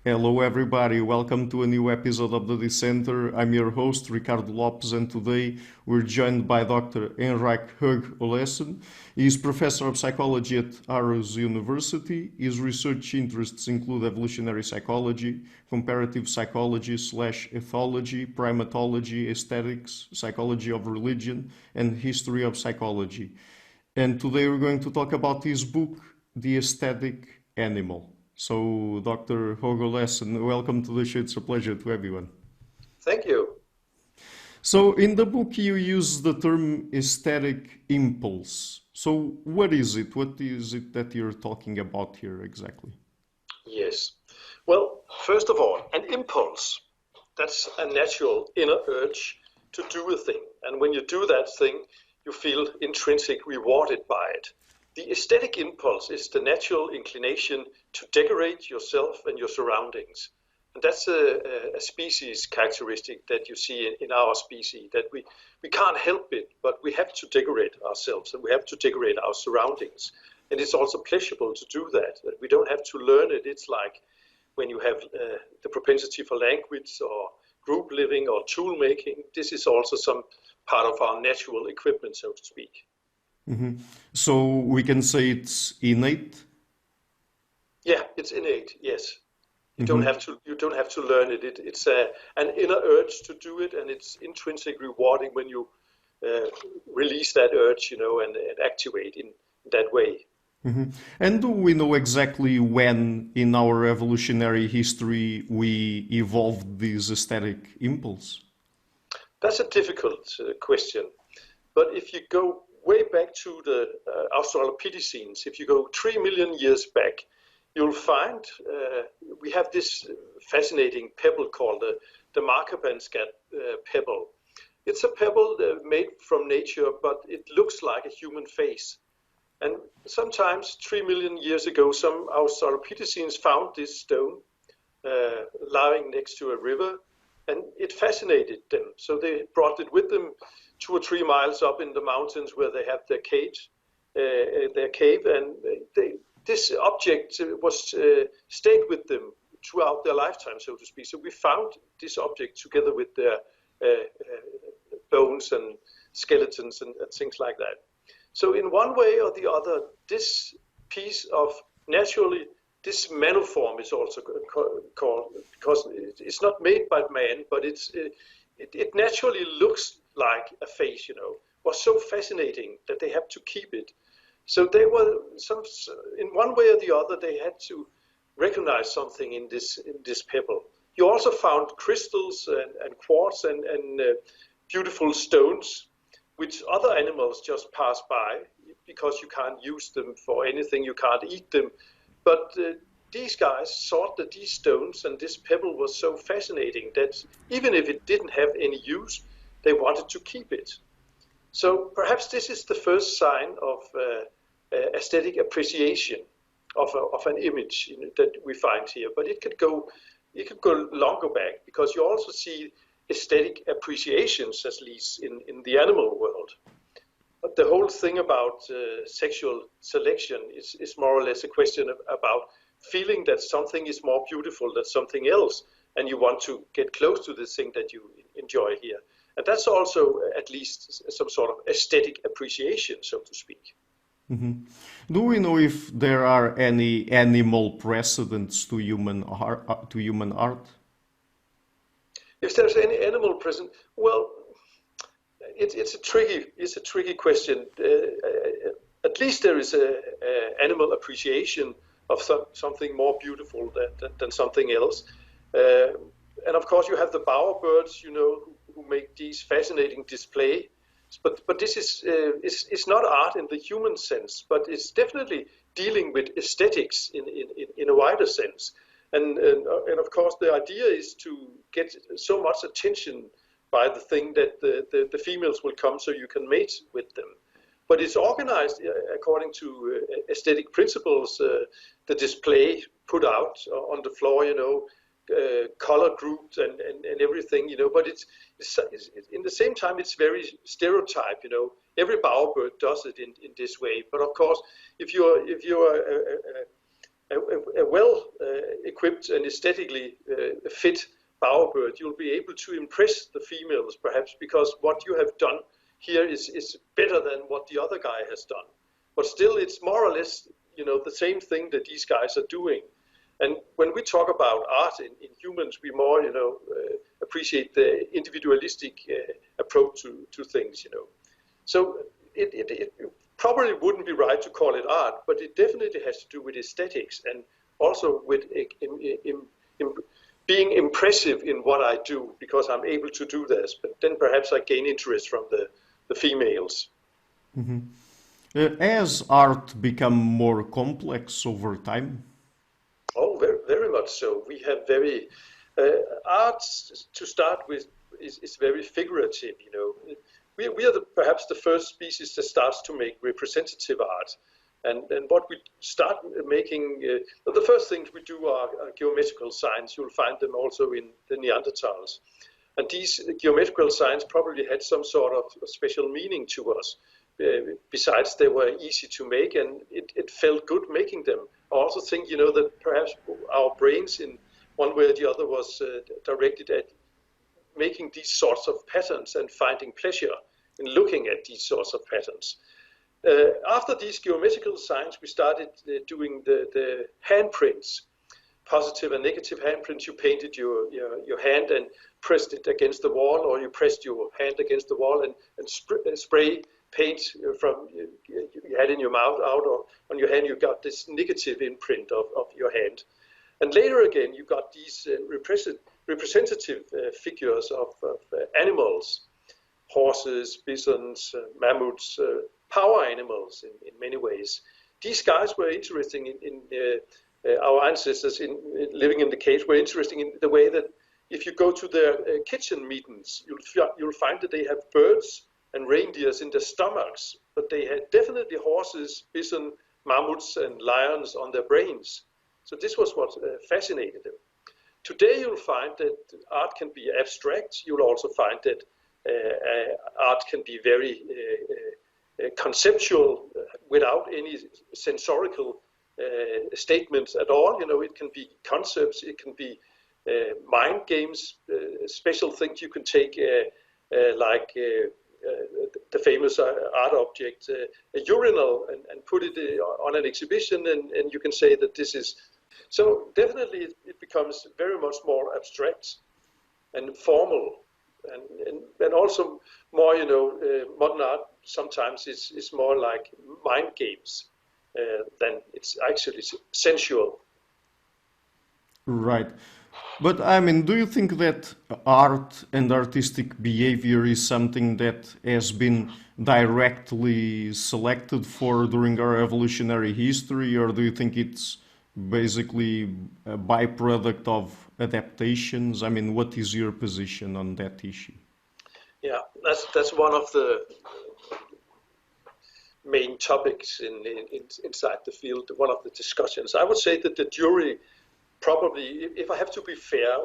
Hello, everybody. Welcome to a new episode of the Dissenter. I'm your host, Ricardo Lopes, and today we're joined by Dr. Henrik Høgh-Olesen. He is professor of psychology at Aarhus University. His research interests include evolutionary psychology, comparative psychology / ethology, primatology, aesthetics, psychology of religion, and history of psychology. And today we're going to talk about his book, The Aesthetic Animal. So, Dr. Høgh-Olesen, welcome to the show. It's a pleasure to have you on. Thank you. So, in the book, you use the term aesthetic impulse. So, what is it? What is it that you're talking about here exactly? Yes. Well, first of all, an impulse, that's a natural inner urge to do a thing. And when you do that thing, you feel intrinsic rewarded by it. The aesthetic impulse is the natural inclination to decorate yourself and your surroundings. And that's a species characteristic that you see in our species, that we can't help it, but we have to decorate ourselves and we have to decorate our surroundings. And it's also pleasurable to do that. We don't have to learn it. It's like when you have the propensity for language or group living or tool making. This is also some part of our natural equipment, so to speak. Mm-hmm. So we can say it's innate? Yeah, it's innate, yes. You don't have to learn it. It's an inner urge to do it, and it's intrinsic rewarding when you release that urge, and activate in that way. Mm-hmm. And do we know exactly when in our evolutionary history we evolved this aesthetic impulse? That's a difficult question. But if you go way back to the Australopithecines, if you go 3 million years back, you'll find we have this fascinating pebble called the Markabanskat pebble. It's a pebble made from nature, but it looks like a human face. And sometimes 3 million years ago, some Australopithecines found this stone lying next to a river, and it fascinated them. So they brought it with them 2 or 3 miles up in the mountains where they have their cave, and this object was stayed with them throughout their lifetime, so to speak. So we found this object together with their bones and skeletons and things like that. So in one way or the other, this piece of this maniform is also called, because it's not made by man, but it naturally looks like a face, was so fascinating that they had to keep it. So they were in one way or the other, they had to recognize something in this pebble. You also found crystals and quartz and beautiful stones, which other animals just pass by because you can't use them for anything, you can't eat them. But these guys thought that these stones and this pebble was so fascinating that even if it didn't have any use, they wanted to keep it. So perhaps this is the first sign of aesthetic appreciation of an image that we find here. But it could go longer back, because you also see aesthetic appreciations, at least in the animal world. But the whole thing about sexual selection is more or less a question about feeling that something is more beautiful than something else, and you want to get close to the thing that you enjoy here. And that's also at least some sort of aesthetic appreciation, so to speak. Mm-hmm. Do we know if there are any animal precedents to human art? If there's any animal present, well, it's a tricky question. At least there is a animal appreciation of something more beautiful than something else. And of course, you have the bowerbirds, who make these fascinating displays. But this is not art in the human sense, but it's definitely dealing with aesthetics in a wider sense. And of course, the idea is to get so much attention by the thing that the females will come so you can mate with them. But it's organized according to aesthetic principles, the display put out on the floor, color grouped and everything, but it's in the same time it's very stereotyped, Every bowerbird does it in this way. But of course, if you're a well equipped and aesthetically fit bowerbird, you'll be able to impress the females perhaps because what you have done here is better than what the other guy has done. But still, it's more or less, the same thing that these guys are doing. And when we talk about art in humans, we more, appreciate the individualistic approach to things, So it probably wouldn't be right to call it art, but it definitely has to do with aesthetics and also with being impressive in what I do because I'm able to do this. But then perhaps I gain interest from the females. Mm-hmm. Has art become more complex over time? Oh, very, very much so. We have very art to start with is very figurative. We are perhaps the first species that starts to make representative art, and what we start making. The first things we do are geometrical signs. You'll find them also in the Neanderthals, and these geometrical signs probably had some sort of special meaning to us. Besides, they were easy to make, and it felt good making them. I also think, that perhaps our brains in one way or the other was directed at making these sorts of patterns and finding pleasure in looking at these sorts of patterns. After these geometrical signs, we started doing the handprints, positive and negative handprints. You painted your hand and pressed it against the wall, or you pressed your hand against the wall and spray paint from you had in your mouth out or on your hand. You got this negative imprint of your hand. And later again, you got these representative figures of animals, horses, bisons, mammoths, power animals in many ways. These guys were interesting in our ancestors in living in the caves were interesting in the way that if you go to their kitchen meetings, you'll find that they have birds and reindeers in their stomachs, but they had definitely horses, bison, mammoths, and lions on their brains. So this was what fascinated them. Today you'll find that art can be abstract. You'll also find that art can be very conceptual without any sensorical statements at all. It can be concepts, it can be mind games, special things you can take like the famous art object, a urinal, and put it on an exhibition, and you can say that this is. So definitely it becomes very much more abstract and formal, and also more, modern art sometimes is more like mind games than it's actually sensual. Right. But do you think that art and artistic behavior is something that has been directly selected for during our evolutionary history, or do you think it's basically a byproduct of adaptations? What is your position on that issue? Yeah, that's one of the main topics inside the field, one of the discussions. I would say that the jury probably, if I have to be fair,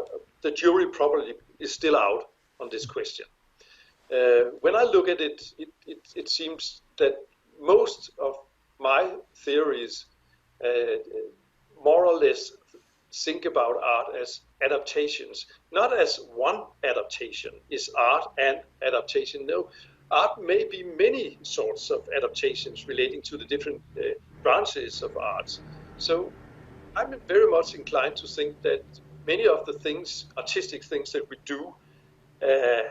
the jury probably is still out on this question. When I look at it, it seems that most of my theories more or less think about art as adaptations, not as one adaptation is art and adaptation. No, art may be many sorts of adaptations relating to the different branches of art. So I'm very much inclined to think that many of the things, artistic things that we do,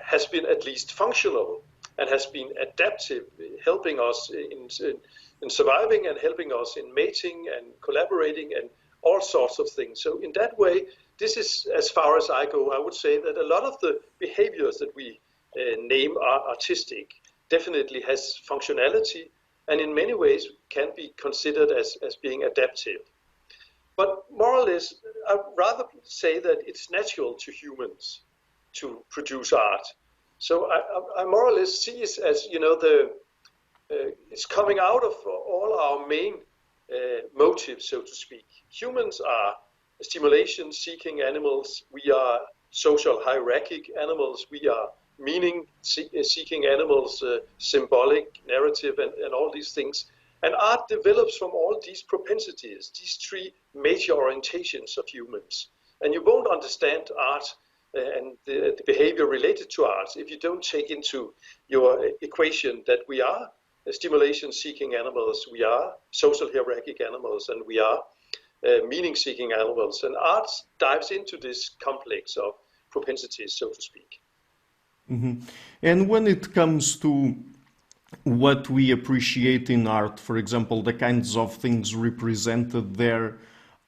has been at least functional and has been adaptive, helping us in surviving and helping us in mating and collaborating and all sorts of things. So in that way, this is as far as I go. I would say that a lot of the behaviors that we name are artistic definitely has functionality and in many ways can be considered as being adaptive. But more or less, I'd rather say that it's natural to humans to produce art. So I more or less see it as, it's coming out of all our main motives, so to speak. Humans are stimulation-seeking animals. We are social hierarchic animals. We are meaning-seeking animals, symbolic, narrative, and all these things. And art develops from all these propensities, these three major orientations of humans. And you won't understand art and the behavior related to art if you don't take into your equation that we are stimulation-seeking animals, we are social hierarchic animals, and we are meaning-seeking animals. And art dives into this complex of propensities, so to speak. Mm-hmm. And when it comes to what we appreciate in art, for example, the kinds of things represented there,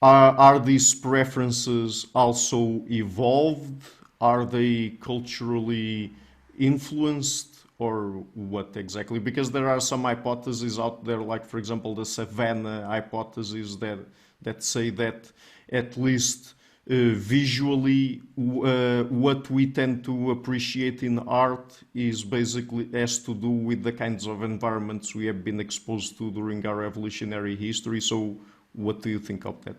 are these preferences also evolved? Are they culturally influenced, or what exactly? Because there are some hypotheses out there, like, for example, the savanna hypothesis that say that at least visually what we tend to appreciate in art is basically has to do with the kinds of environments we have been exposed to during our evolutionary history. So what do you think of that?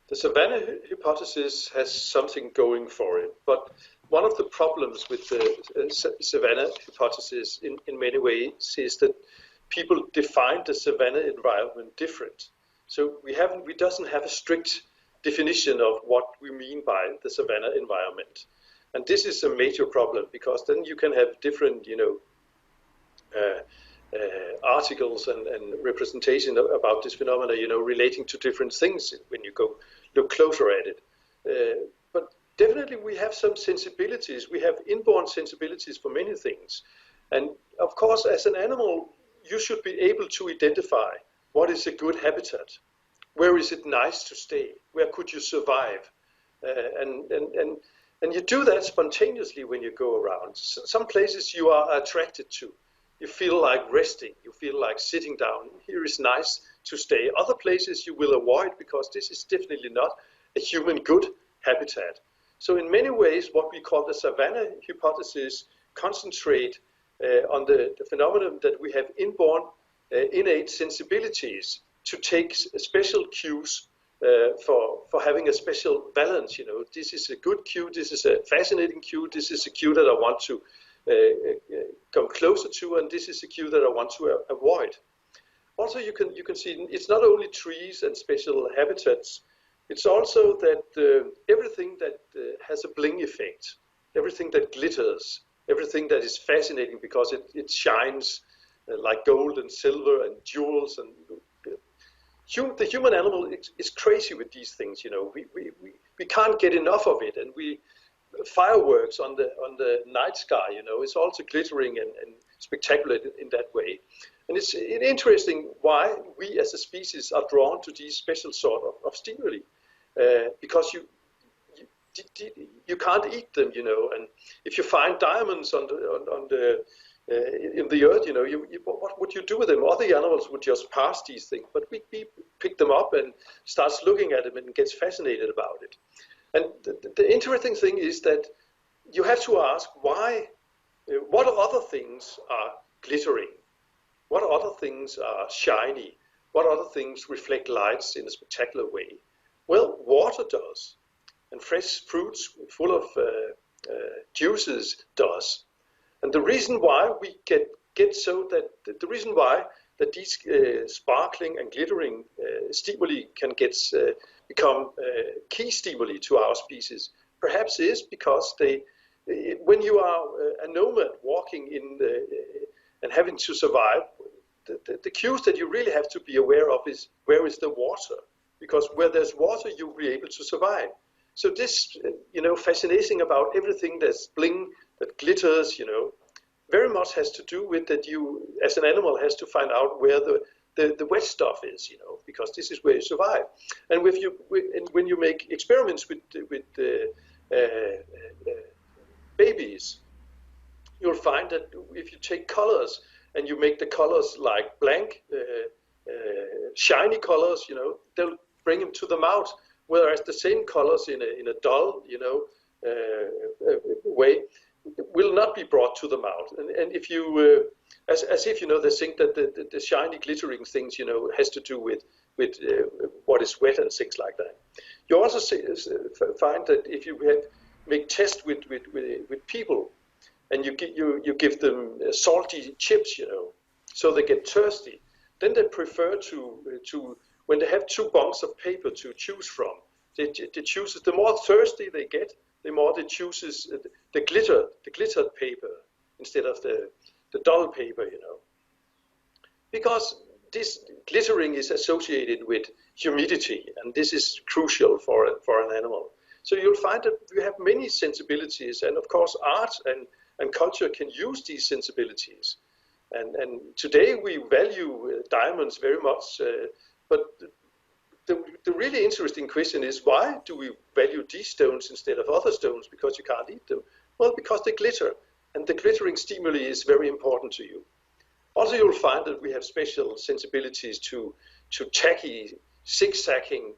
The savanna hypothesis has something going for it, but one of the problems with the savanna hypothesis in many ways is that people define the savanna environment different. So we doesn't have a strict definition of what we mean by the savanna environment. And this is a major problem, because then you can have different, articles and representation about this phenomena, relating to different things when you go look closer at it. But definitely we have some sensibilities. We have inborn sensibilities for many things. And of course, as an animal, you should be able to identify what is a good habitat. Where is it nice to stay? Where could you survive? And you do that spontaneously when you go around. Some places you are attracted to. You feel like resting. You feel like sitting down. Here is nice to stay. Other places you will avoid, because this is definitely not a human good habitat. So in many ways, what we call the savanna hypothesis concentrate on the phenomenon that we have inborn innate sensibilities to take special cues for having a special balance. This is a good cue, this is a fascinating cue, this is a cue that I want to come closer to, and this is a cue that I want to avoid. Also, you can see it's not only trees and special habitats, it's also that everything that has a bling effect, everything that glitters, everything that is fascinating because it shines like gold and silver and jewels, and the human animal is crazy with these things. We can't get enough of it, and fireworks on the night sky. It's also glittering and spectacular in that way. And it's interesting why we as a species are drawn to these special sort of stimuli, because you can't eat them, and if you find diamonds in the earth, what would you do with them? Other animals would just pass these things, but we pick them up and starts looking at them and gets fascinated about it. And the interesting thing is that you have to ask why, what other things are glittering? What other things are shiny? What other things reflect lights in a spectacular way? Well, water does, and fresh fruits full of juices does. And the reason why we get so that the reason why that these sparkling and glittering stimuli can become key stimuli to our species, perhaps is because when you are a nomad walking and having to survive, the cues that you really have to be aware of is where is the water, because where there's water you'll be able to survive. So this fascination about everything that's bling, that glitters, very much has to do with that you, as an animal, has to find out where the wet stuff is, because this is where you survive. And when you make experiments with babies, you'll find that if you take colors and you make the colors like blank, shiny colors, they'll bring them to the mouth, whereas the same colors in a dull, way will not be brought to the mouth. And if you, as if they think that the shiny glittering things, has to do with what is wet and things like that. You also find that if you make tests with people, and you give them salty chips, so they get thirsty, then they prefer to when they have 2 bunks of paper to choose from, they choose, the more thirsty they get, the more they chooses the glittered paper instead of the dull paper, because this glittering is associated with humidity, and this is crucial for an animal. So you'll find that we have many sensibilities, and of course art and culture can use these sensibilities. And today we value diamonds very much, but the really interesting question is, why do we value these stones instead of other stones? Because you can't eat them. Well, because they glitter, and the glittering stimuli is very important to you. Also, you'll find that we have special sensibilities to tacky, zigzagging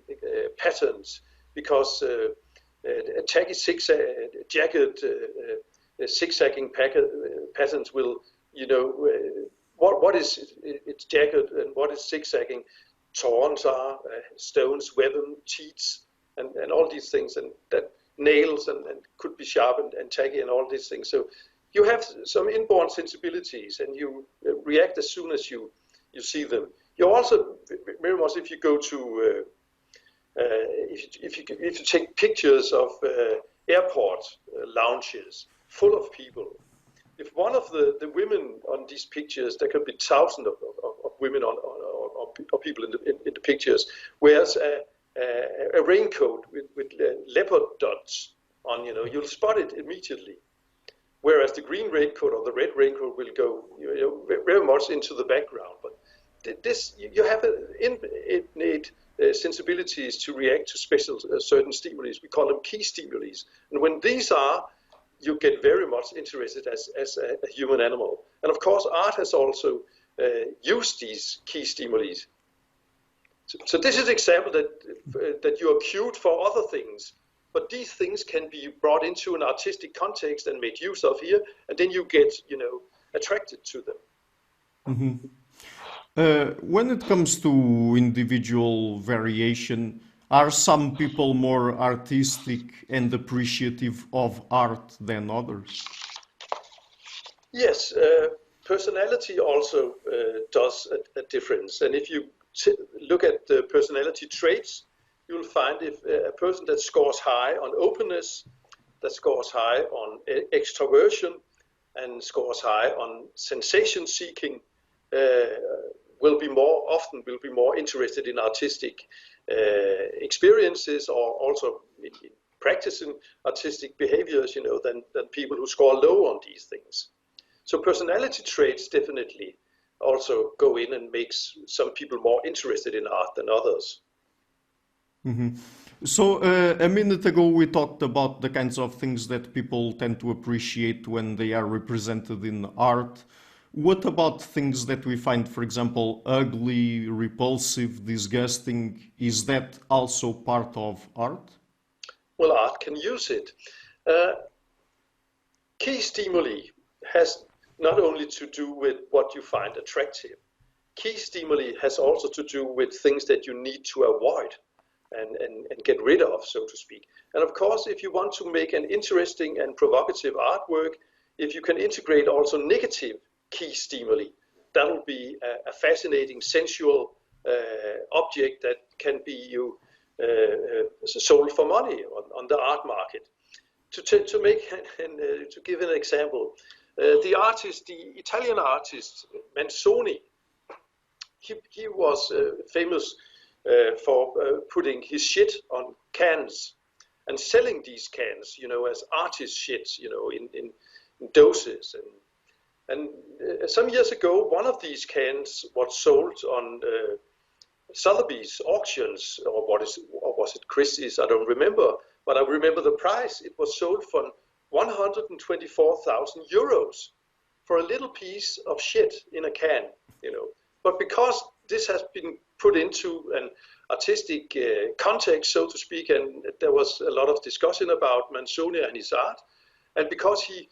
patterns, because tacky, jagged, zigzagging patterns will, what is it's jagged and what is zigzagging? Thorns are, stones, weapon, teeth, and all these things, and that nails and could be sharp and tacky and all these things. So you have some inborn sensibilities, and you react as soon as you see them. You also very much, if you go to if you take pictures of airport lounges full of people, if one of the women on these pictures, there could be thousands of women or people in the pictures, wears a raincoat with leopard dots on, you'll spot it immediately. Whereas the green raincoat or the red raincoat will go very much into the background. But this, you have innate sensibilities to react to special certain stimuli. We call them key stimuli. And when these are, you get very much interested as a human animal. And of course, art has also used these key stimuli. So this is an example that you are cued for other things. But these things can be brought into an artistic context and made use of here, and then you get, attracted to them. Mm-hmm. When it comes to individual variation, are some people more artistic and appreciative of art than others? Yes, personality also does a difference. And if you look at the personality traits, you'll find if a person that scores high on openness, that scores high on extroversion, and scores high on sensation seeking, will be more interested in artistic experiences, or also in practicing artistic behaviors, than people who score low on these things. So personality traits definitely also go in and makes some people more interested in art than others. Mm-hmm. So a minute ago we talked about the kinds of things that people tend to appreciate when they are represented in art. What about things that we find, for example, ugly, repulsive, disgusting? Is that also part of art? Well, art can use it. Key stimuli has not only to do with what you find attractive. Key stimuli has also to do with things that you need to avoid and get rid of, so to speak. And of course, if you want to make an interesting and provocative artwork, if you can integrate also negative key stimuli, that will be a fascinating sensual object that can be sold for money on the art market. To make and to give an example, the Italian artist Manzoni, he was famous for putting his shit on cans and selling these cans, as artist shit, in doses. And some years ago, one of these cans was sold on Sotheby's auctions, or was it Christie's? I don't remember, but I remember the price. It was sold for 124,000 euros for a little piece of shit in a can, But because this has been put into an artistic context, so to speak, and there was a lot of discussion about Manzoni and his art, and because he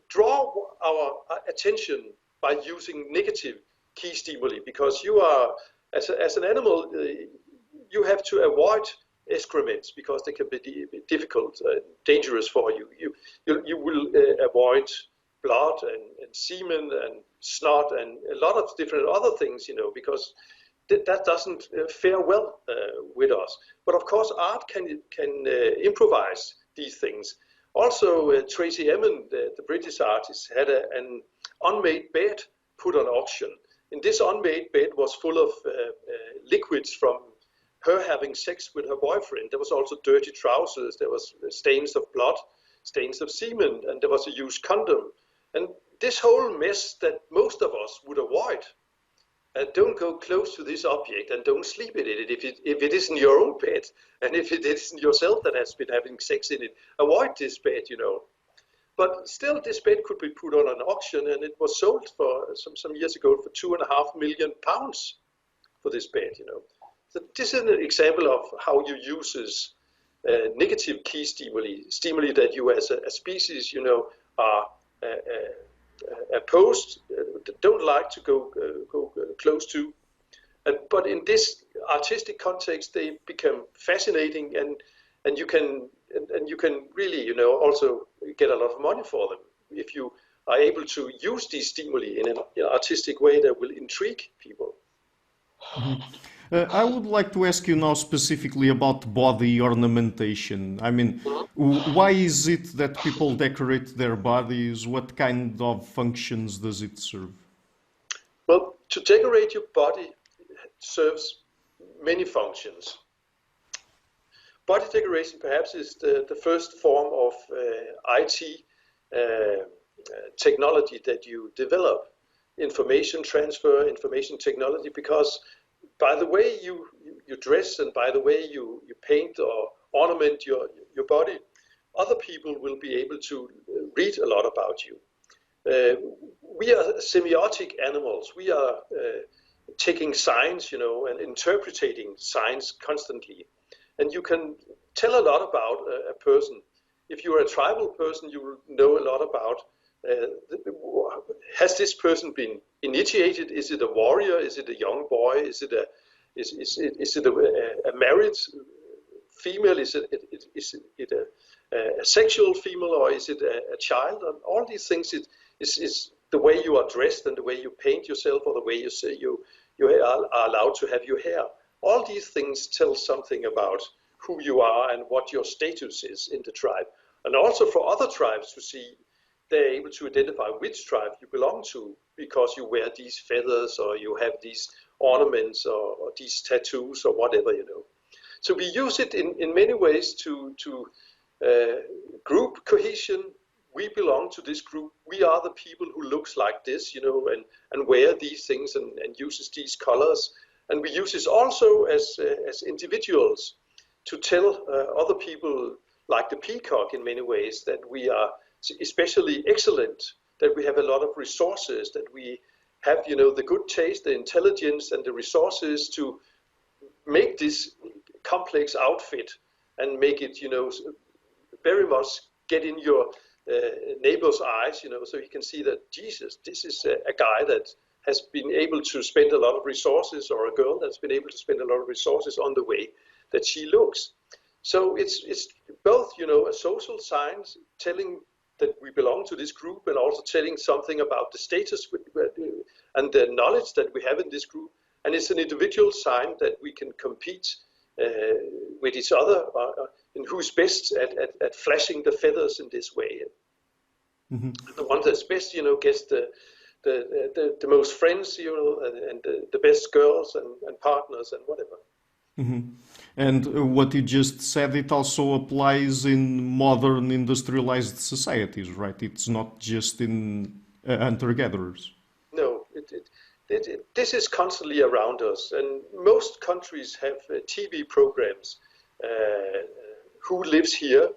draw our attention by using negative key stimuli, because you are, as an animal, you have to avoid excrements because they can be difficult, dangerous for you. You will avoid blood and semen and snot and a lot of different other things, because that doesn't fare well with us. But of course, art can improvise these things. Also, Tracey Emin, the British artist, had an unmade bed put on auction. And this unmade bed was full of liquids from her having sex with her boyfriend. There was also dirty trousers, there was stains of blood, stains of semen, and there was a used condom. And this whole mess that most of us would avoid. Don't go close to this object and don't sleep in it if it isn't your own bed, and if it isn't yourself that has been having sex in it. Avoid this bed, But still, this bed could be put on an auction, and it was sold for some years ago for £2.5 million for this bed, So this is an example of how you use negative key stimuli that you as a species, are opposed, don't like to go close to. But in this artistic context, they become fascinating, and you can really, also get a lot of money for them if you are able to use these stimuli in an artistic way that will intrigue people. Mm-hmm. I would like to ask you now specifically about body ornamentation. I mean, why is it that people decorate their bodies? What kind of functions does it serve? Well, to decorate your body serves many functions. Body decoration perhaps is the first form of IT technology that you develop. Information transfer, information technology, because by the way you dress and by the way you paint or ornament your body, other people will be able to read a lot about you. We are semiotic animals. We are taking signs, and interpreting signs constantly. And you can tell a lot about a person. If you're a tribal person, you will know a lot about has this person been initiated? Is it a warrior? Is it a young boy? Is it a married female? Is it a sexual female, or is it a child? And all these things is the way you are dressed and the way you paint yourself, or the way you say you are allowed to have your hair. All these things tell something about who you are and what your status is in the tribe. And also for other tribes to see, they're able to identify which tribe you belong to because you wear these feathers or you have these ornaments or these tattoos or whatever, So we use it in many ways to group cohesion. We belong to this group. We are the people who looks like this, and wear these things and uses these colors. And we use this also as individuals to tell other people, like the peacock in many ways, that we are especially excellent, that we have a lot of resources, that we have, the good taste, the intelligence, and the resources to make this complex outfit and make it, very much get in your neighbor's eyes, so you can see that, Jesus, this is a guy that has been able to spend a lot of resources, or a girl that's been able to spend a lot of resources on the way that she looks. So it's both, a social science telling that we belong to this group, and also telling something about the status and the knowledge that we have in this group. And it's an individual sign that we can compete with each other and who's best at flashing the feathers in this way. Mm-hmm. The one that's best, gets the most friends, and the best girls and partners and whatever. Mm-hmm. And what you just said, it also applies in modern industrialized societies, right? It's not just in hunter-gatherers. No, this is constantly around us, and most countries have TV programs, Who Lives Here,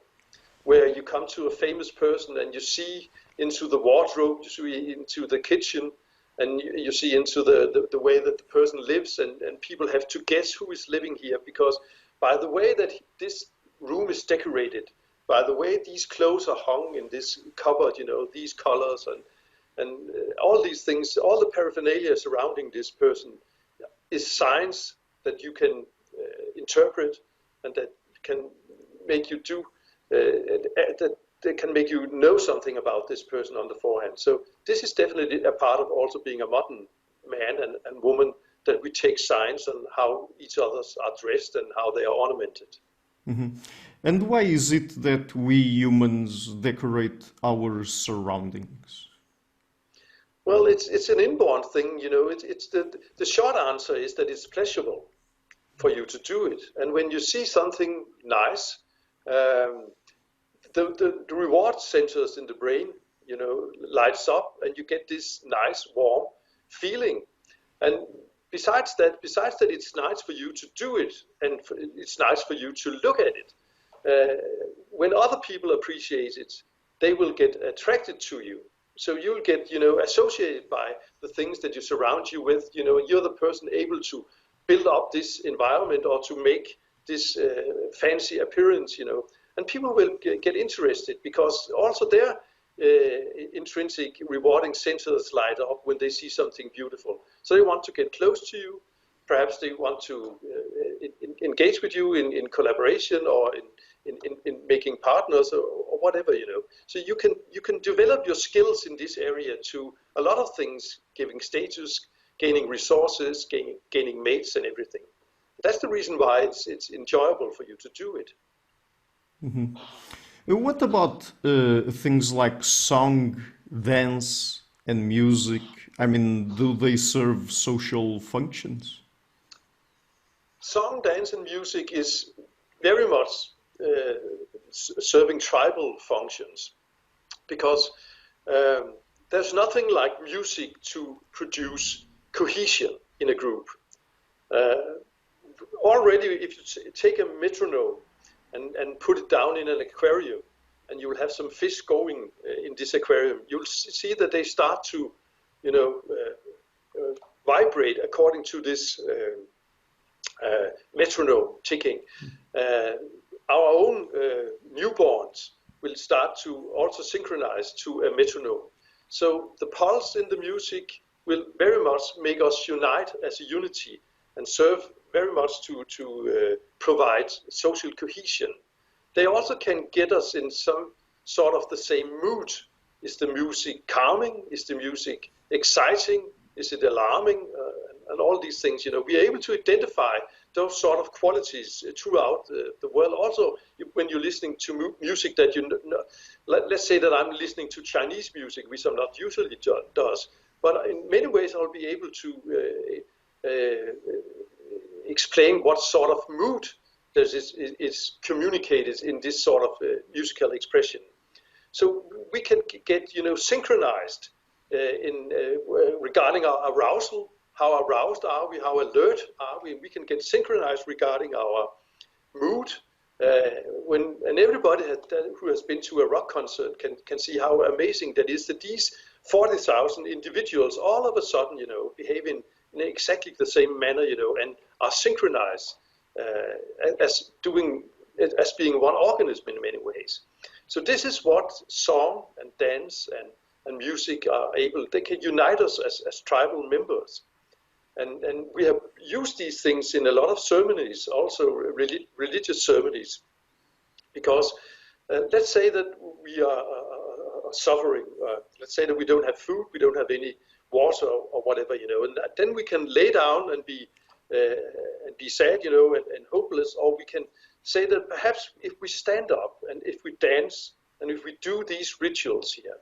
where you come to a famous person and you see into the wardrobe, you see into the kitchen, and you see into the way that the person lives, and people have to guess who is living here, because by the way that this room is decorated, by the way these clothes are hung in this cupboard, these colors and all these things, all the paraphernalia surrounding this person is signs that you can interpret and that can make you do, that they can make you know something about this person on the forehand. So this is definitely a part of also being a modern man and woman, that we take signs on how each others are dressed and how they are ornamented. Mm-hmm. And why is it that we humans decorate our surroundings? Well, it's an inborn thing, you know. It's the short answer is that it's pleasurable for you to do it. And when you see something nice, the reward centers in the brain, you know, lights up, and you get this nice warm feeling. And besides that, it's nice for you to do it, and it's nice for you to look at it. When other people appreciate it, they will get attracted to you. So you'll get, you know, associated by the things that you surround you with. You know, you're the person able to build up this environment or to make this fancy appearance, you know. And people will get interested because also their intrinsic rewarding centers light up when they see something beautiful. So they want to get close to you. Perhaps they want to engage with you in collaboration or in making partners or whatever, you know. So you can develop your skills in this area to a lot of things, giving status, gaining resources, gaining mates and everything. That's the reason why it's enjoyable for you to do it. Mm-hmm. What about things like song, dance, and music? I mean, do they serve social functions? Song, dance, and music is very much serving tribal functions, because there's nothing like music to produce cohesion in a group. Already, if you take a metronome and put it down in an aquarium, and you will have some fish going in this aquarium, you'll see that they start to, you know, vibrate according to this metronome ticking. Our own newborns will start to also synchronize to a metronome. So the pulse in the music will very much make us unite as a unity and serve very much to provide social cohesion. They also can get us in some sort of the same mood. Is the music calming? Is the music exciting? Is it alarming? And all these things, you know, we are able to identify those sort of qualities throughout the world. Also, when you're listening to music that you know, let's say that I'm listening to Chinese music, which I'm not usually does, but in many ways I'll be able to explain what sort of mood is communicated in this sort of musical expression. So we can get, you know, synchronized regarding our arousal. How aroused are we? How alert are we? We can get synchronized regarding our mood. And everybody who has been to a rock concert can see how amazing that is, that these 40,000 individuals all of a sudden, you know, behave in exactly the same manner, you know, and are synchronized as being one organism in many ways. So this is what song and dance and music are able. They can unite us as tribal members. And we have used these things in a lot of ceremonies, also religious ceremonies, because let's say that we are suffering. Let's say that we don't have food, we don't have any water or whatever, you know, and then we can lay down and be sad, you know, and hopeless, or we can say that perhaps if we stand up and if we dance and if we do these rituals here,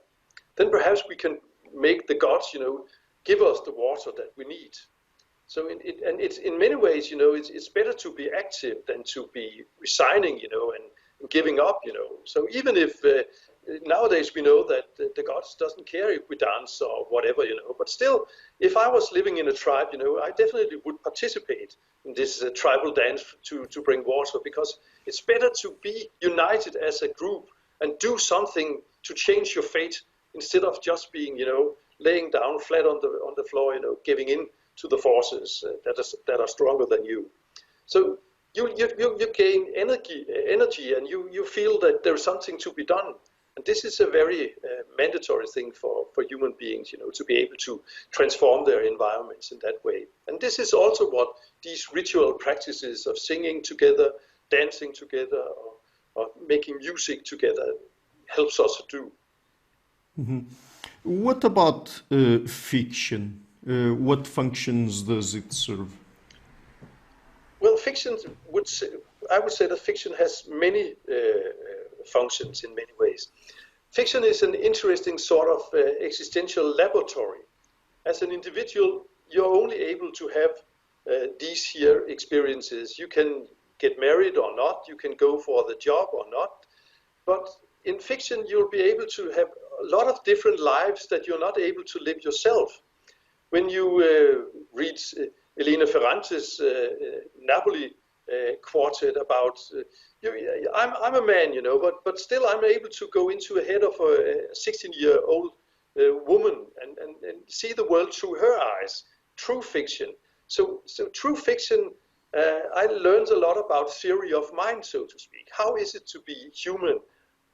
then perhaps we can make the gods, you know, give us the water that we need. So it's in many ways, you know, it's better to be active than to be resigning, you know, and giving up, you know. So even if nowadays we know that the gods doesn't care if we dance or whatever, you know, but still, if I was living in a tribe, you know, I definitely would participate in this tribal dance to bring water, because it's better to be united as a group and do something to change your fate instead of just being, you know, laying down flat on the floor, you know, giving in to the forces that are stronger than you. So you gain energy, and you feel that there's something to be done. And this is a very mandatory thing for human beings, you know, to be able to transform their environments in that way. And this is also what these ritual practices of singing together, dancing together, or making music together, helps us to do. Mm-hmm. What about fiction? What functions does it serve? Well, I would say that fiction has many functions in many ways. Fiction is an interesting sort of existential laboratory. As an individual, you're only able to have these here experiences. You can get married or not, you can go for the job or not, but in fiction you'll be able to have a lot of different lives that you're not able to live yourself. When you read Elena Ferrante's Napoli quartet about, I'm a man, but still I'm able to go into the head of a 16-year-old woman and see the world through her eyes, true fiction. So true fiction, I learned a lot about theory of mind, so to speak. How is it to be human?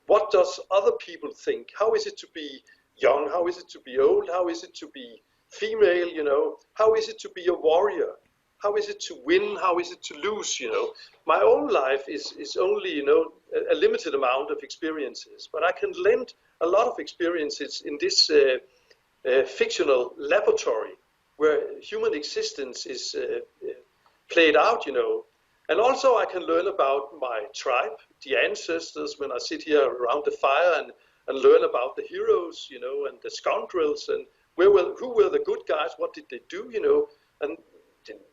What does other people think? How is it to be young? How is it to be old? How is it to be female? How is it to be a warrior? How is it to win? How is it to lose? My own life is only, a limited amount of experiences, but I can lend a lot of experiences in this fictional laboratory where human existence is played out, And also I can learn about my tribe, the ancestors, when I sit here around the fire and learn about the heroes, and the scoundrels, and who were the good guys, what did they do, And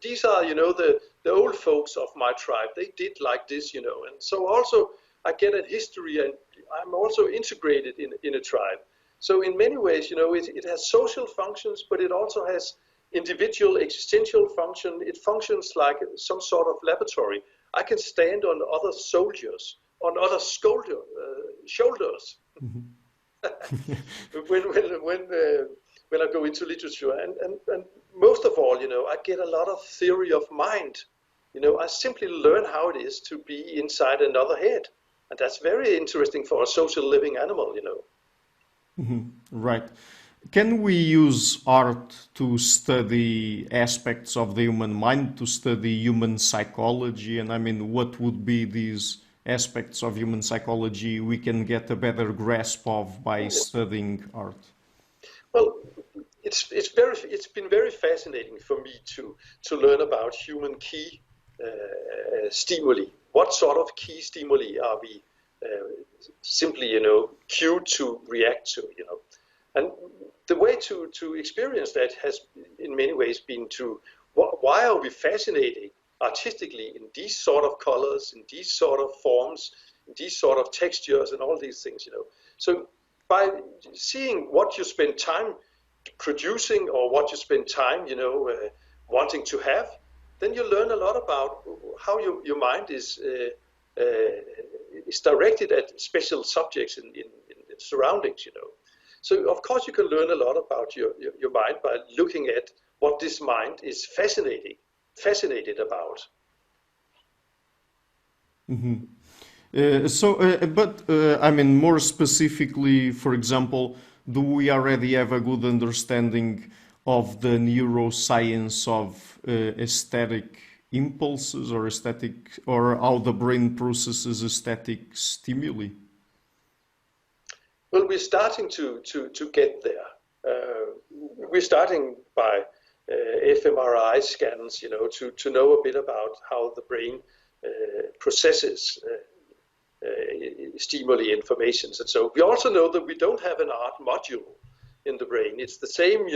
these are, the old folks of my tribe. They did like this, And so also I get a history, and I'm also integrated in a tribe. So in many ways, it has social functions, but it also has individual existential function. It functions like some sort of laboratory. I can stand on other soldiers, on other shoulders. Mm-hmm. when I go into literature, and most of all, I get a lot of theory of mind. I simply learn how it is to be inside another head, and that's very interesting for a social living animal. Mm-hmm. Right. Can we use art to study aspects of the human mind, to study human psychology? And what would be these aspects of human psychology we can get a better grasp of by studying art? Well, it's been very fascinating for me to learn about human key stimuli. What sort of key stimuli are we simply, cued to react to, And the way to experience that has in many ways been why are we fascinated artistically in these sort of colors, in these sort of forms, in these sort of textures and all these things, So by seeing what you spend time producing or what you spend time, wanting to have, then you learn a lot about how your mind is directed at special subjects in surroundings, So of course you can learn a lot about your mind by looking at what this mind is fascinated about. Mm-hmm. More specifically, for example, do we already have a good understanding of the neuroscience of aesthetic impulses or how the brain processes aesthetic stimuli? Well, we're starting to get there. We're starting by fMRI scans, to know a bit about how the brain processes stimuli informations. And so we also know that we don't have an art module in the brain. It's the same,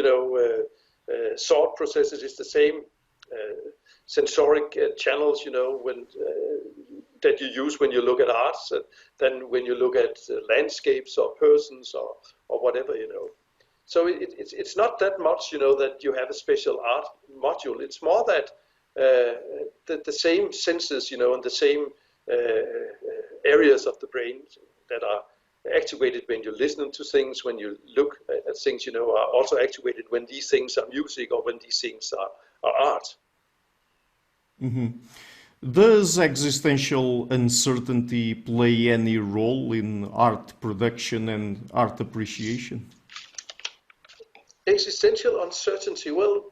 thought processes. It's the same sensoric channels, that you use when you look at arts, than when you look at landscapes or persons or whatever, So it's not that much, that you have a special art module. It's more that the same senses, and the same areas of the brain that are activated when you're listening to things, when you look at things, are also activated when these things are music or when these things are art. Mm-hmm. Does existential uncertainty play any role in art production and art appreciation? Existential uncertainty. Well,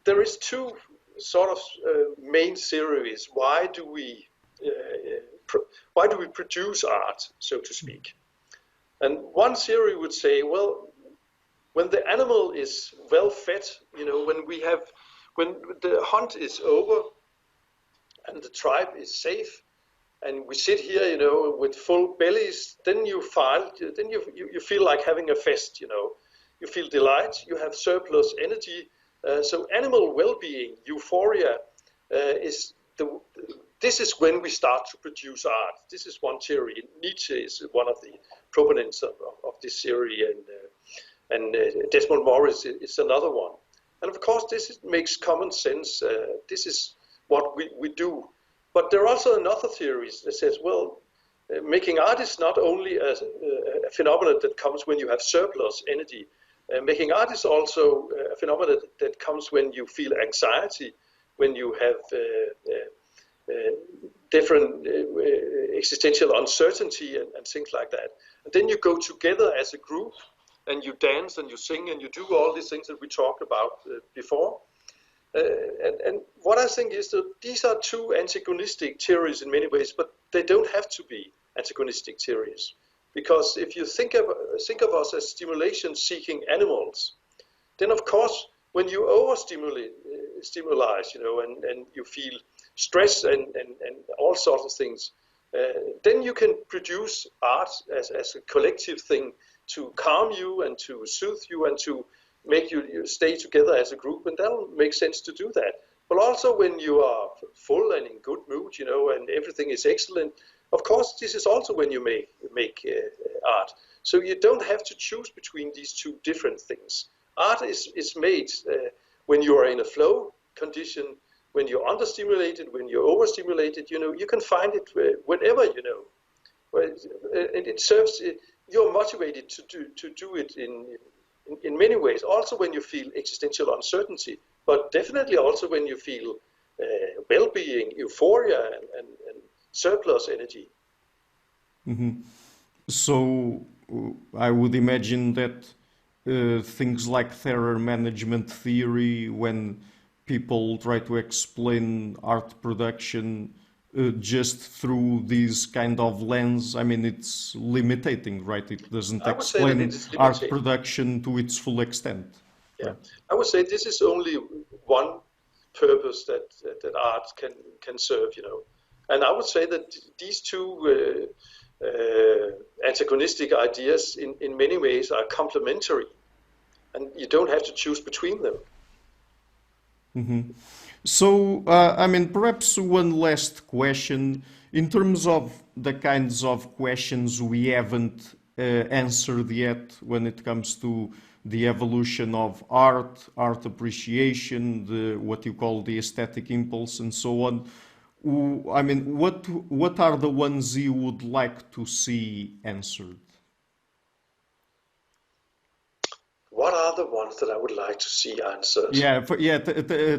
there is two sort of main theories. Why do we produce art, so to speak? And one theory would say, well, when the animal is well fed, when the hunt is over and the tribe is safe, and we sit here, with full bellies, then you feel like having a fest, You feel delight, you have surplus energy. So animal well-being, euphoria, this is when we start to produce art. This is one theory. Nietzsche is one of the proponents of this theory, and Desmond Morris is another one. And of course, this makes common sense. This is what we do. But there are also another theories that says, well, making art is not only a phenomenon that comes when you have surplus energy. Making art is also a phenomenon that comes when you feel anxiety, when you have different existential uncertainty and things like that. And then you go together as a group and you dance and you sing and you do all these things that we talked about before. And what I think is that these are two antagonistic theories in many ways, but they don't have to be antagonistic theories. Because if you think of us as stimulation-seeking animals, then of course, when you overstimulate, and you feel stress and all sorts of things, then you can produce art as a collective thing to calm you and to soothe you and to make you stay together as a group, and that'll make sense to do that. But also when you are full and in good mood, and everything is excellent, of course, this is also when you make art. So you don't have to choose between these two different things. Art is made when you are in a flow condition, when you're understimulated, when you're overstimulated. You can find it whenever, and it serves. You're motivated to do it in many ways. Also when you feel existential uncertainty, but definitely also when you feel well-being, euphoria, and surplus energy. Mm-hmm. So I would imagine that things like terror management theory, when people try to explain art production just through this kind of lens, I mean, it's limiting, right? It doesn't explain art production to its full extent. Yeah, right? I would say this is only one purpose that art can serve, And I would say that these two antagonistic ideas in many ways are complementary, and you don't have to choose between them. Mm-hmm. So, perhaps one last question. In terms of the kinds of questions we haven't answered yet when it comes to the evolution of art appreciation, what you call the aesthetic impulse, and so on. What are the ones you would like to see answered? What are the ones that I would like to see answered?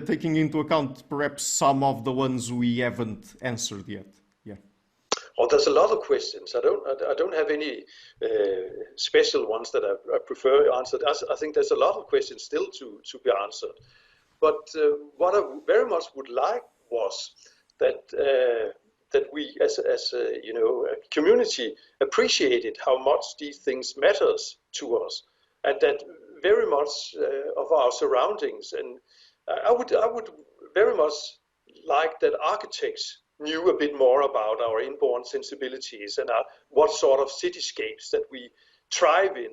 Taking into account perhaps some of the ones we haven't answered yet. Yeah. Oh, there's a lot of questions. I don't have any special ones that I prefer answered. I think there's a lot of questions still to be answered. But what I very much would like was that we, as a community, appreciated how much these things matters to us, and that very much of our surroundings. And I would very much like that architects knew a bit more about our inborn sensibilities and what sort of cityscapes that we thrive in,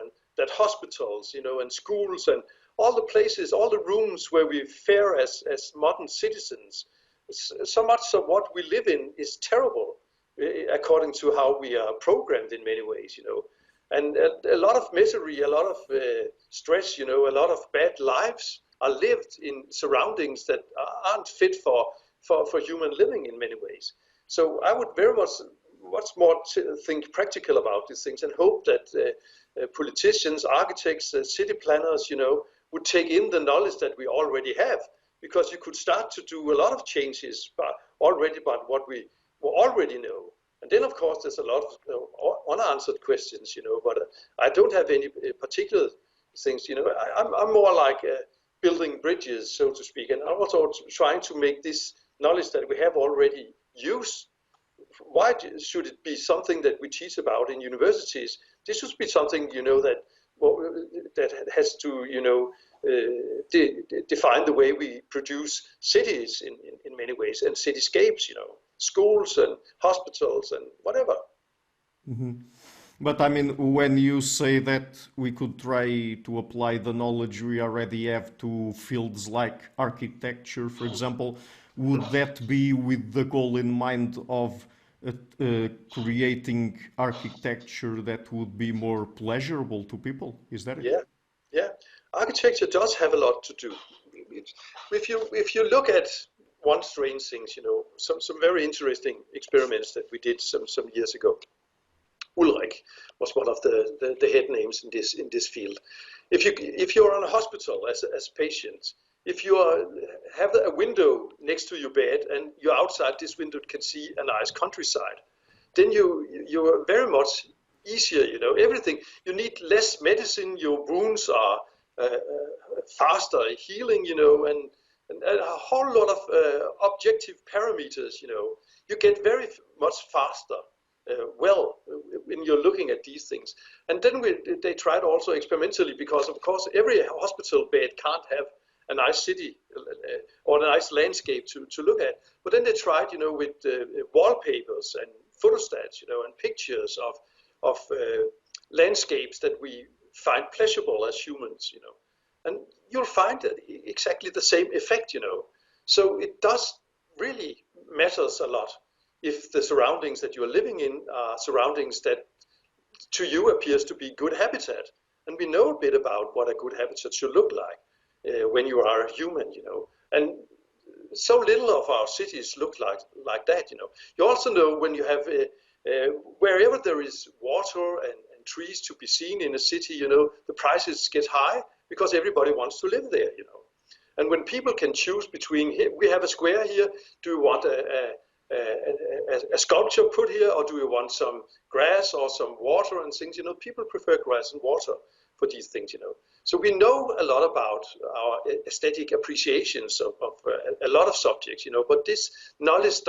and that hospitals, and schools and all the places, all the rooms where we fare as modern citizens. So much of what we live in is terrible, according to how we are programmed in many ways, And a lot of misery, a lot of stress, a lot of bad lives are lived in surroundings that aren't fit for human living in many ways. So I would very much more think practical about these things and hope that politicians, architects, city planners, would take in the knowledge that we already have, because you could start to do a lot of changes already about what we already know. And then, of course, there's a lot of unanswered questions, but I don't have any particular things, I'm more like building bridges, so to speak, and I'm also trying to make this knowledge that we have already use why should it be something that we teach about in universities? This should be something, that has to, define the way we produce cities in many ways, and cityscapes, schools and hospitals and whatever. Mm-hmm. But I mean, when you say that we could try to apply the knowledge we already have to fields like architecture, for example, would that be with the goal in mind of creating architecture that would be more pleasurable to people? Is that it? Yeah. Architecture does have a lot to do. If you look at one strange thing, some very interesting experiments that we did some years ago. Ulrich was one of the head names in this field. If you're on a hospital as a patient, if you have a window next to your bed and you're outside this window can see a nice countryside, then you're very much easier. Everything. You need less medicine. Your wounds are faster healing. And a whole lot of objective parameters. You get very much faster. When you're looking at these things. And then they tried also experimentally, because of course every hospital bed can't have a nice city or a nice landscape to look at. But then they tried, with wallpapers and photostats, and pictures of landscapes that we find pleasurable as humans, and you'll find that exactly the same effect, So it does really matters a lot if the surroundings that you're living in are surroundings that to you appears to be good habitat. And we know a bit about what a good habitat should look like when you are a human, And so little of our cities look like that, You also know when you have, wherever there is water and trees to be seen in a city, the prices get high because everybody wants to live there, And when people can choose between, we have a square here, do you want a sculpture put here, or do you want some grass or some water and things? People prefer grass and water for these things. So we know a lot about our aesthetic appreciations of a lot of subjects. But this knowledge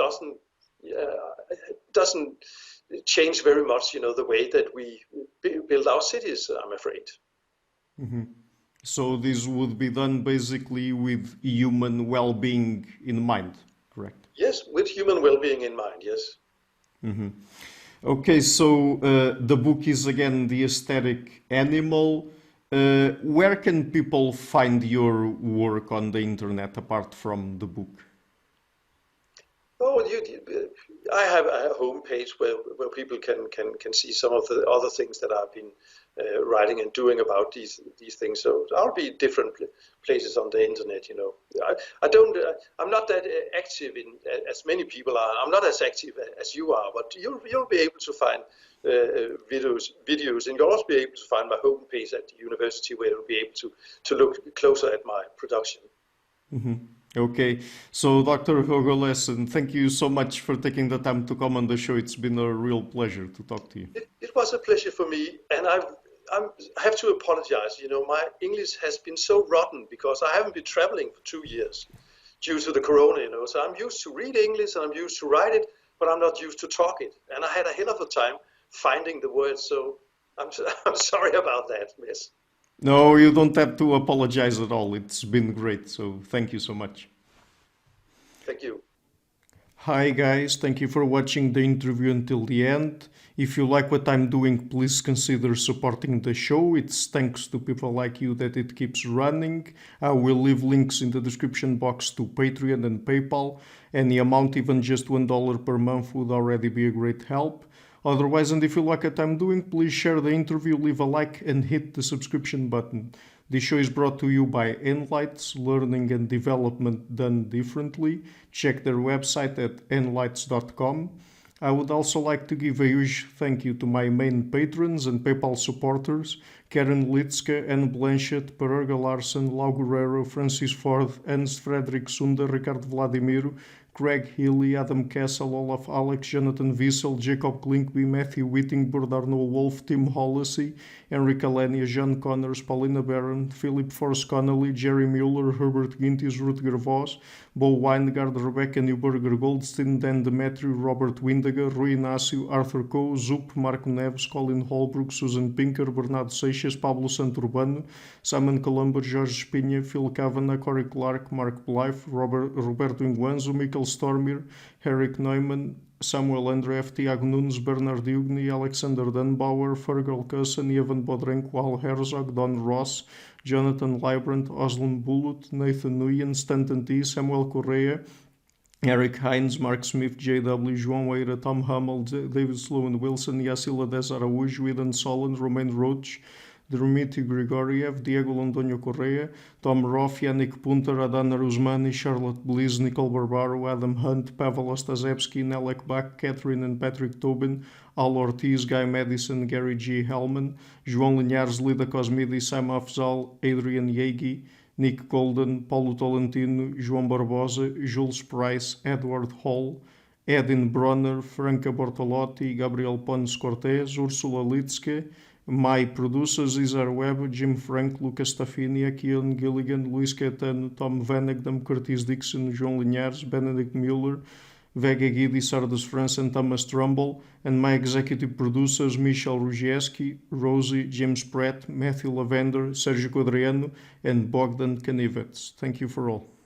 doesn't change very much. The way that we build our cities, I'm afraid. Mm-hmm. So this would be done basically with human well-being in mind, correct? Yes, with human well-being in mind, yes. Mm-hmm. Okay, so the book is again The Aesthetic Animal. Where can people find your work on the internet apart from the book? Oh, I have a homepage where people can see some of the other things that I've been writing and doing about these things. So I'll be different places on the internet. I'm not that active in as many people are. I'm not as active as you are, but you'll be able to find videos, and you'll also be able to find my homepage at the university, where you'll be able to look closer at my production. Mm-hmm. Okay, so Dr. Høgh-Olesen, thank you so much for taking the time to come on the show. It's been a real pleasure to talk to you. It was a pleasure for me, and I have to apologize. My English has been so rotten because I haven't been traveling for 2 years due to the corona. So I'm used to read English and I'm used to write it, but I'm not used to talk it. And I had a hell of a time finding the words. So I'm sorry about that, miss. No, you don't have to apologize at all. It's been great, so thank you so much. Thank you. Hi guys, thank you for watching the interview until the end. If you like what I'm doing, please consider supporting the show. It's thanks to people like you that it keeps running. I will leave links in the description box to Patreon and PayPal. Any amount, even just $1 per month, would already be a great help. Otherwise, and if you like what I'm doing, please share the interview, leave a like and hit the subscription button. This show is brought to you by Enlights, Learning and Development Done Differently. Check their website at enlights.com. I would also like to give a huge thank you to my main patrons and PayPal supporters: Karen Litske, Anne Blanchett, Pererga Larsen, Lau Guerrero, Francis Ford, Ernst Frederick Sunder, Ricardo Vladimiro, Craig Healy, Adam Castle, Olaf Alex, Jonathan Wiesel, Jacob Klinkby, Matthew Whittingbird, Arno Wolf, Tim Hollesy, Henrik Alenia, John Connors, Paulina Barron, Philip Force Connolly, Jerry Mueller, Herbert Gintis, Rutger Voss, Bo Weingard, Rebecca Newberger Goldstein, Dan Demetrio, Robert Windaga, Rui Inácio, Arthur Coe, Zup, Marco Neves, Colin Holbrook, Susan Pinker, Bernardo Seixas, Pablo Santurbano, Simon Columber, Jorge Espinha, Phil Kavanagh, Corey Clark, Mark Blythe, Roberto Inguanzo, Michael Stormir, Eric Neumann, Samuel Andreff, Tiago Nunes, Bernard Hugni, Alexander Dunbauer, Fergal Cusson, Evan Bodrenko, Al Herzog, Don Ross, Jonathan Librand, Oslan Bullitt, Nathan Nguyen, Stanton T, Samuel Correa, Eric Hines, Mark Smith, J.W., João Eira, Tom Hummel, David Sloan Wilson, Yacila Des Araújo, Eden Solon, Romain Roach, Dmitry Grigoriev, Diego Londonho Correa, Tom Roth, Yannick Punter, Adana Rusmani, Charlotte Bliss, Nicole Barbaro, Adam Hunt, Pavel Ostazewski, Nelek Bach, Catherine and Patrick Tobin, Al Ortiz, Guy Madison, Gary G. Hellman, João Linhares, Lida Cosmidi, Sam Afzal, Adrian Yegi, Nick Golden, Paulo Tolentino, João Barbosa, Jules Price, Edward Hall, Edin Bronner, Franca Bortolotti, Gabriel Pons Cortez, Ursula Litzke, My Producers, Isar Webb, Jim Frank, Lucas Stafinia, Keon Gilligan, Luís Caetano, Tom Vanagdam, Curtis Dixon, João Linhares, Benedict Mueller, Vega Guidi, Sardas France, and Thomas Trumbull, and my executive producers, Michel Rugieski, Rosie, James Pratt, Matthew Lavender, Sergio Quadriano, and Bogdan Kanivets. Thank you for all.